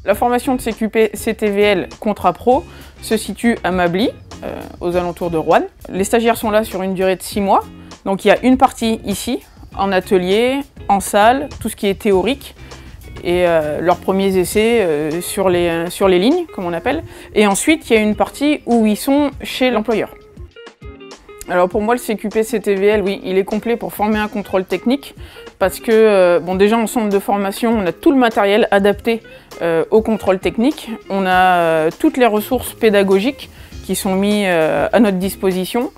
La formation de CQP CTVL Contrat Pro se situe à Mably, aux alentours de Roanne. Les stagiaires sont là sur une durée de 6 mois. Donc il y a une partie ici, en atelier, en salle, tout ce qui est théorique, et leurs premiers essais sur les lignes, comme on appelle. Et ensuite, il y a une partie où ils sont chez l'employeur. Alors pour moi, le CQP CTVL, oui, il est complet pour former un contrôle technique, parce que, bon, déjà en centre de formation, on a tout le matériel adapté au contrôle technique. On a toutes les ressources pédagogiques qui sont mises à notre disposition.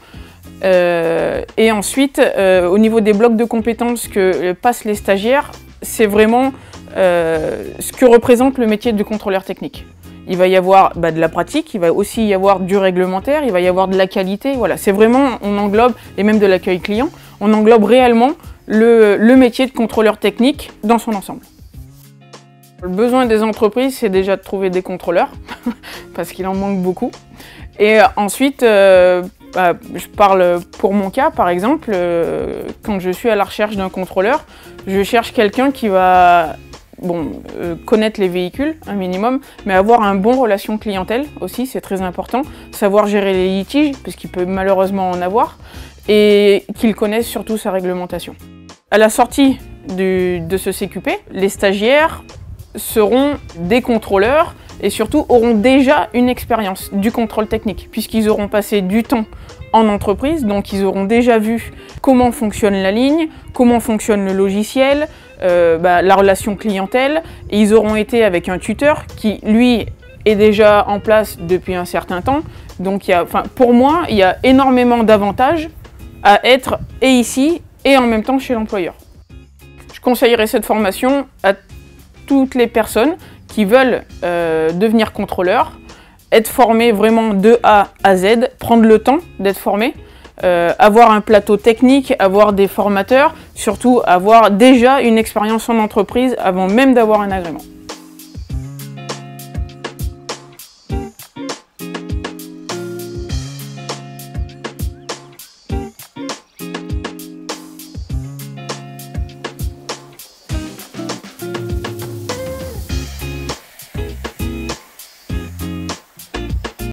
Et ensuite, au niveau des blocs de compétences que passent les stagiaires, c'est vraiment ce que représente le métier de contrôleur technique. Il va y avoir de la pratique, il va aussi y avoir du réglementaire, il va y avoir de la qualité, voilà. C'est vraiment, on englobe, et même de l'accueil client, on englobe réellement le métier de contrôleur technique dans son ensemble. Le besoin des entreprises, c'est déjà de trouver des contrôleurs, parce qu'il en manque beaucoup. Et ensuite, je parle pour mon cas, par exemple, quand je suis à la recherche d'un contrôleur, je cherche quelqu'un qui va connaître les véhicules, un minimum, mais avoir un bon relation clientèle aussi, c'est très important. Savoir gérer les litiges, parce qu'il peut malheureusement en avoir, et qu'il connaisse surtout sa réglementation. À la sortie de ce CQP, les stagiaires seront des contrôleurs et surtout auront déjà une expérience du contrôle technique, puisqu'ils auront passé du temps en entreprise, donc ils auront déjà vu comment fonctionne la ligne, comment fonctionne le logiciel, la relation clientèle, et ils auront été avec un tuteur qui, lui, est déjà en place depuis un certain temps. Donc pour moi, il y a énormément d'avantages à être et ici et en même temps chez l'employeur. Je conseillerais cette formation à toutes les personnes qui veulent devenir contrôleur, être formé vraiment de A à Z, prendre le temps d'être formé, avoir un plateau technique, avoir des formateurs, surtout avoir déjà une expérience en entreprise avant même d'avoir un agrément.